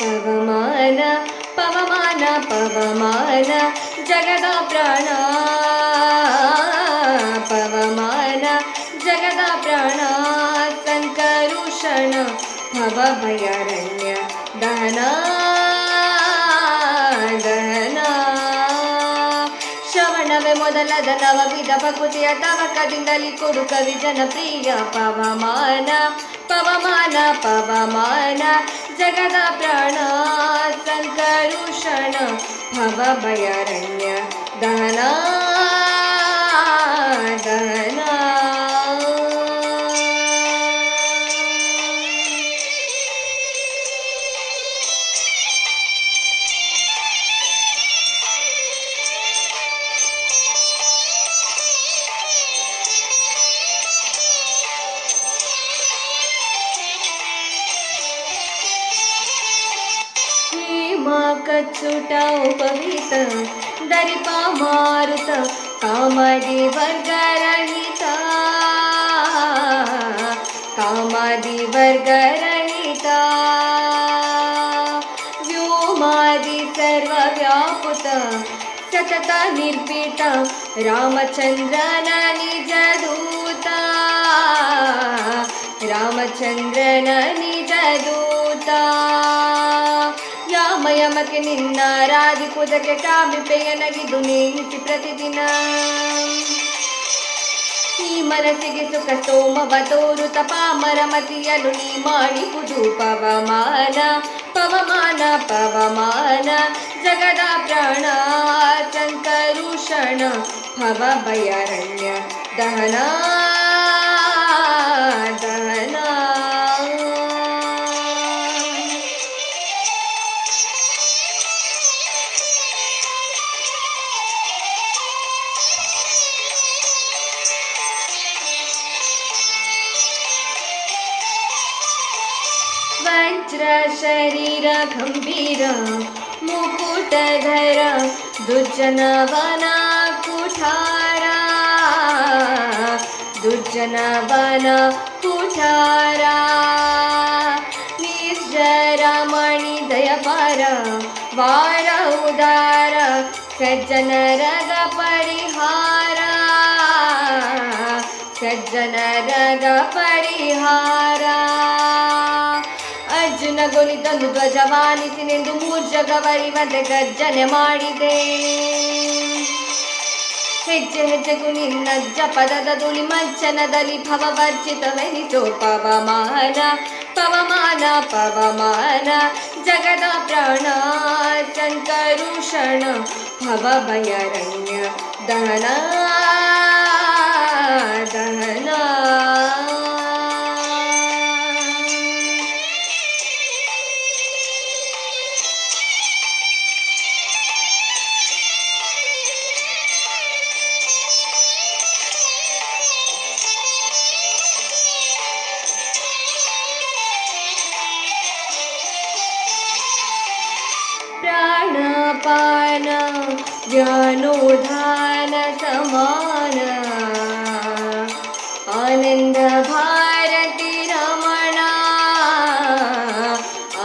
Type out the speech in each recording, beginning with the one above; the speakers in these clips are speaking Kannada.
ಪವಮಾನ ಪವಮಾನ ಪವಮಾನ ಜಗದ ಪ್ರಾಣ, ಪವಮಾನ ಜಗದ ಪ್ರಾಣ, ಸಂಕರುಷಣ ಭವ ಭಯಾರಣ್ಯ ದಹನ ದಹನ. ಶ್ರವಣವೇ ಮೊದಲಾದ ನವವಿಧ ಭಕುತಿಯ ತವಕದಿಂದಲಿ ಕೊಡು ಕವಿ ಜನಪ್ರಿಯ. ಪವಮಾನ ಪವಮಾನ ಪವಮಾನ ಜಗದ ಪ್ರಾಣ, ಸಂಕರುಷಣ ಭವ ಭಯಾರಣ್ಯ ದಹನ ದಹನ. ಕಚ್ಚುಟ ಉಪವೀತ ದರಿಪ ಮಾರುತ ಕಾಮದಿ ವರ್ಗರಹಿತ, ಕಾಮದಿ ವರ್ಗರಹಿತ, ವ್ಯೋಮಾದಿ ಸರ್ವ ವ್ಯಾಪುತ ಸತತ ನಿರ್ಭೀತ, ರಾಮಚಂದ್ರನ ನಿಜ ದೂತ, ರಾಮಚಂದ್ರನ ನಿಜ ದೂತ. ಯಾಮಯಮಕ್ಕೆ ನಿನ್ನ ರಾಧಿಪುದಕ್ಕೆ ಕಾಮಿಪೆಯನಗಿದು ನೇಮಿಸಿ ಪ್ರತಿದಿನ. ಈ ಮನಸ್ಸಿಗೆ ಸುಖ ಸೋಮವ ತೋರುತ ಪಾಮರ ಮತಿಯಲು ನೀ ಮಾಡಿಪುದು. ಪವಮಾನ ಪವಮಾನ ಪವಮಾನ ಜಗದ ಪ್ರಾಣ, ಸಂಕರುಷಣ ಭವ ಭಯಾರಣ್ಯ ದಹನ ದಹನ. ವಜ್ರ ಶರೀರ ಗಂಭೀರ ಮುಕುಟಧರ, ದುರ್ಜನವನ ಕುಠಾರ, ದುರ್ಜನವನ ಕುಠಾರ. ನಿರ್ಜರಮಣಿ ದಯಪಾರ ವಾರ ಉದಾರ, ಸಜ್ಜನರಗ ಪರಿಹಾರ, ಸಜ್ಜನರಗ ಪರಿಹಾರ. ಅರ್ಜುನ ಗೊಲಿದನು ಧ್ವಜವಾನಿಸಿನೆಂದು ಮೂರ್ಜಗವರಿವಂತೆ ಗರ್ಜನೆ ಮಾಡಿದೆ. ಹೆಜ್ಜೆ ಹೆಜ್ಜೆಗೂ ನಿನ್ನ ಜಪದದ ಧೂಳಿ ಮಂಚನದಲ್ಲಿ ಭವವರ್ಜಿತವೆನಿಸೋ. ಪವಮಾನ ಪವಮಾನ ಪವಮಾನ ಜಗದ ಪ್ರಾಣ, ಸಂಕರುಷಣ ಭವ ಭಯಾರಣ್ಯ ದಹನ ದಹನ. ಪ್ರಾಣಪಾನ ಜ್ಞಾನೋಧಾನ ಸಮಾನ, ಆನಂದ ಭಾರತಿ ರಮಣ,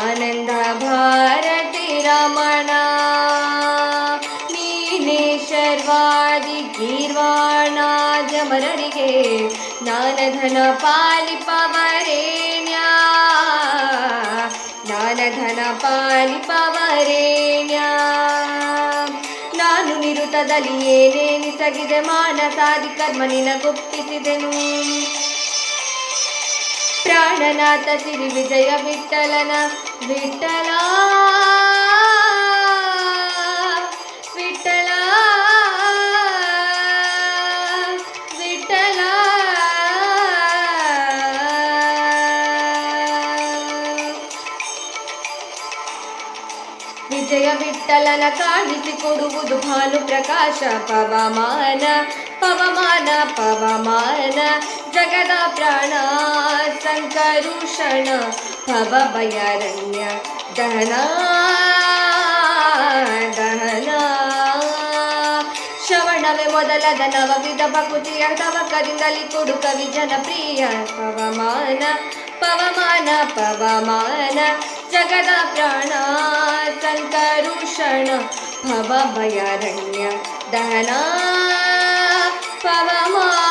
ಆನಂದ ಭಾರತಿ ರಮಣ. ನೀನೇ ಶರ್ವಾದಿ ಗೀರ್ವಾಣ ಜಮರರಿಗೆ, ಜ್ಞಾನಧನ ಪಾಲಿಪವರೇಣ್ಯ, ಜ್ಞಾನಧನ ಪಾಲಿಪವರೇಣ್ಯ. ನಾನು ನಿರುತದಲ್ಲಿ ಏನೇನಿಸಗಿದೆ ಮಾನಸಾದಿ ಕರ್ಮ ನಿನಗೊಪ್ಪಿಸಿದೆನು. ಪ್ರಾಣನಾಥ ಸಿರಿ ವಿಜಯ ವಿಠಲನ ವಿಠಲ ವಿಠಲ ವಿಠಲ. ವಿಠಲನ ಕಾಣಿಸಿಕೊಡುವುದು ಭಾನು ಪ್ರಕಾಶ ಪವಮಾನ ಪವಮಾನ ಪವಮಾನ ಜಗದ ಪ್ರಾಣ ಸಂಕರುಷಣ ಭವ ಭಯಾರಣ್ಯ ದಹನ ದಹನ ಶ್ರವಣವೇ ಮೊದಲದ ನವವಿಧ ಭಕುತಿಯ ತವಕದಿಂದಲಿ ಕೊಡು ಕವಿ ಜನಪ್ರಿಯ ಪವಮಾನ ಪವಮಾನ ಪವಮಾನ ಜಗದ ಪ್ರಾಣ ಸಂಕರುಷಣ ಭವ ಭಯಾರಣ್ಯ ದಹನ ಪವಮಾನ